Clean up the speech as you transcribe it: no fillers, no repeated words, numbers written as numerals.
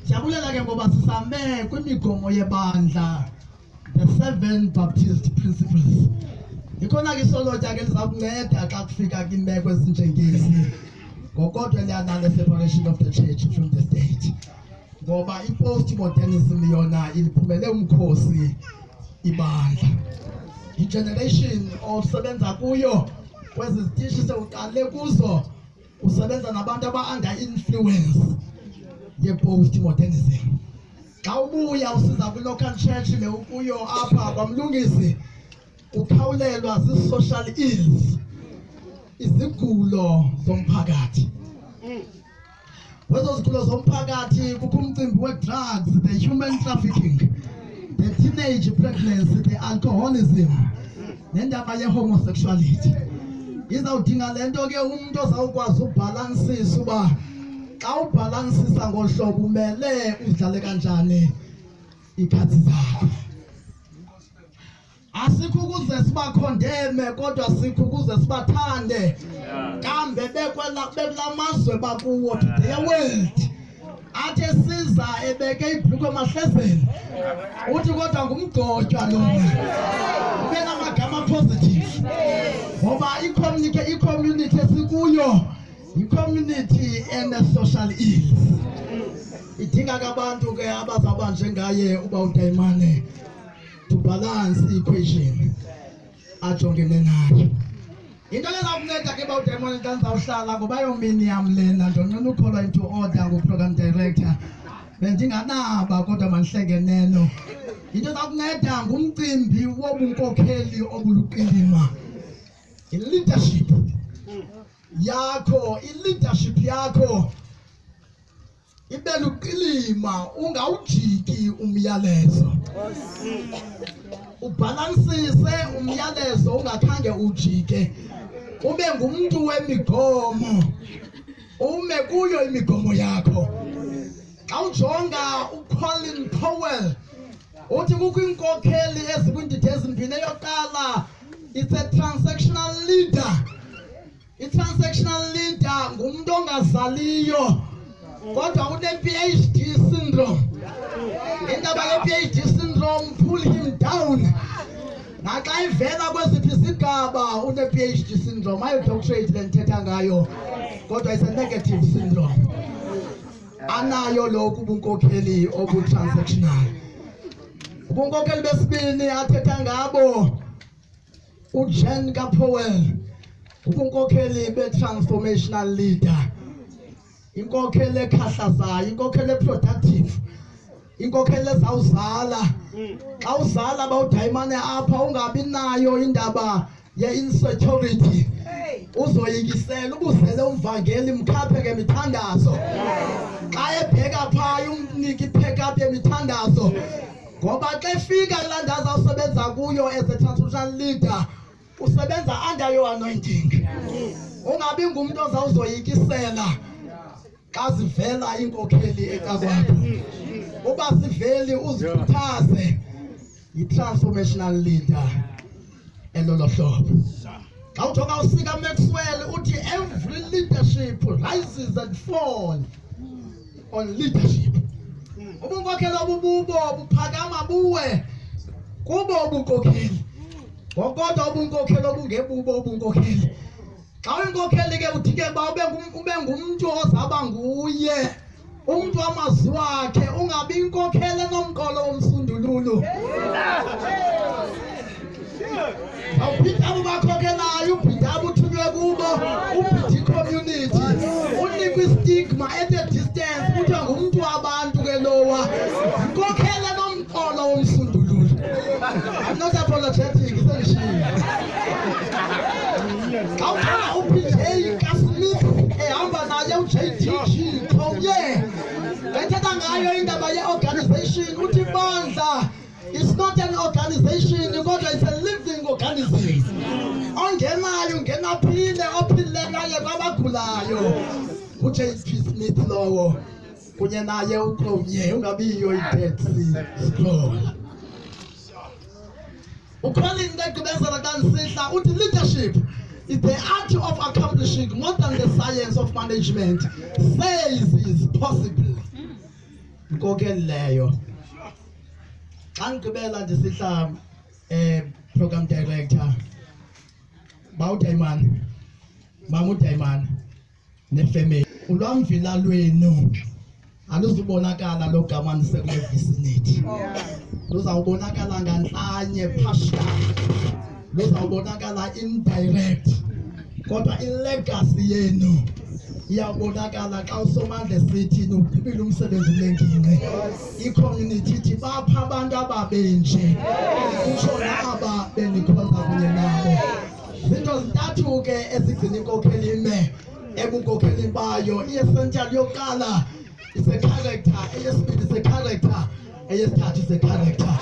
Siyabulela ke ngoba sisame kwimigomo yebandla the 7 Baptist principles. Ikhona ke isolotya ke lizakunceda xa kufika kwimeko ezinjengezi. Ngokodwa liyanale separation of the church from the state. Ngoba i-postmodernism yona iliphumele umkhosi ibandla. I-generation osebenza kuyo kwezi zitishi sewuqale kuzo usebenza nabantu aba-under influence ye-postmodernism. Xa ubuya usiza kwi-local church le ukuyo apha kwamlungisi ukhawulelwa zii-social ills, izigulo zomphakathi. Kwezo zigulo zomphakathi kukho umcimbi we-drugs, the human trafficking, the teenage pregnancy, the alcoholism, nendaba ye-homosexuality. Izawudinga le nto ke umntu ozawukwazi ubhalansisa uba xa ubhalansisa ngohlobo umele udlale kanjani iikhathi zakho. Asikho ukuze sibakhondeme kodwa sikho ukuze sibathande. Kambe bekula mazwe bakuwo the world athi esiza ebeke ibhluku emahlezeni uthi kodwa ngumgcotywa lona ube namagama positive ngoba i-community esikuyo i-community ene-social ills. Idinga ke abantu ke abazawuba njengaye uba uDayimane to balance i-equation ajongene nayo. Into ezawunceda ke uba uDayimane xa ndizawuhlala ngoba yomini yam lena ndonqena ukholwa into order ngu-program director bendinganaba kodwa mandihlengeneno. Into ezawunceda ngumcimbi wobunkokheli obuluqilima. I-leadership yakho ibe luqilima, ungawujiki umyalezo. Ubhalansise umyalezo ungakhange ujike. Ube ngumntu wemigomo, ume kuyo imigomo yakho. Xa ujonga uColin Powell uthi kukho iinkokheli ezikwindidi ezimbini. Eyokuqala, it's a transactional leader. I-transactional leader ngumntu ongazaliyo kodwa une-PhD syndrome. Indaba ye-PhD syndrome, pull him down. Naxa ivela kweziphi izigaba une-PhD syndrome, ayo-doctorate le ndithetha ngayo kodwa it's a negative syndrome. Anayo lokhu ubunkokheli obu-transactional. Ubunkokheli besibini athetha ngabo uJan kaPowell, ubunkokheli be-transformational leader. Inkokheli ekhahlazayo, inkokheli productive, inkokheli ezawuzala. Xa uzala bawuDayimane apha ungabi nayo indaba ye-insecurity. Uzoyikisela ubuzele umvangeli mkhaphe ngemithandazo. Xa ebheka phaya umnike i-pack-up yemithandazo. Ngoba xa efika kulaa ndawo azawusebenza kuyo as a transformational leader usebenza under your anointing. Ungabi ngumntu ozawuzoyikisela xa zivela inkokheli ekakwakho. Uba siveli uzikhuthaze. Yi-transformational leader elolo hlobo. Xa ujonga uSika Maxwell uthi every leadership rises and falls on leadership. Ubunkokheli obububo buphakama buwe kubo ubunkokheli. Ngokodwa ubunkokheli obungebubo ubunkokheli. Xa uyinkokheli ke udike ba ube ngumntu ozaba nguye umntu wamazwi wakhe, ungabi inkokheli enomqolo womsundululu. Awuphinda abo bakhokhelayo, uphinda abo uthunywe kubo, uphinda i-community unikwe istigma at a distance kuthiwa ngumntu wabantu ke lowa, inkokheli enomqolo womsundululu. I'm not apologetic, isendishile. Xa uPJ kaSmith ehamba naye uJTG Khawuye ethetha ngayo indaba ye-organization uthi bandla it's not an organization kodwa it's a living organism. Ongenayo ungenaphile, ophilelayo kwabagulayo. uJP Smith lowo kunye naye uKhawuye ungabiyo i-taxi scroll. uColin Legqibezela kaNsihla uthi leadership is the art of accomplishing more than the science of management says is possible. Ngokeleyo. Angibela ndisihla program director. Bawudayimani. Mama uDayimani nefamily. Ulwamvila lwenu aluzubonakala lo gama nisekule vicinity. Luzawubonakala nganhlanye partial. Luzawubonakala indirect. Kodwa ilegacy yenu iyabonakala xa uSomandla sithi nophila umsebenzi lengingqi. I-community ithi bapha abantu ababenje. Utsho naba benikhonza kunye nabo. Zinto zintathu ke ezigcina inkokheli ime ebunkokheli bayo. I-essential yokuqala is a character, eyesibili is a character, eyesithathu is a character.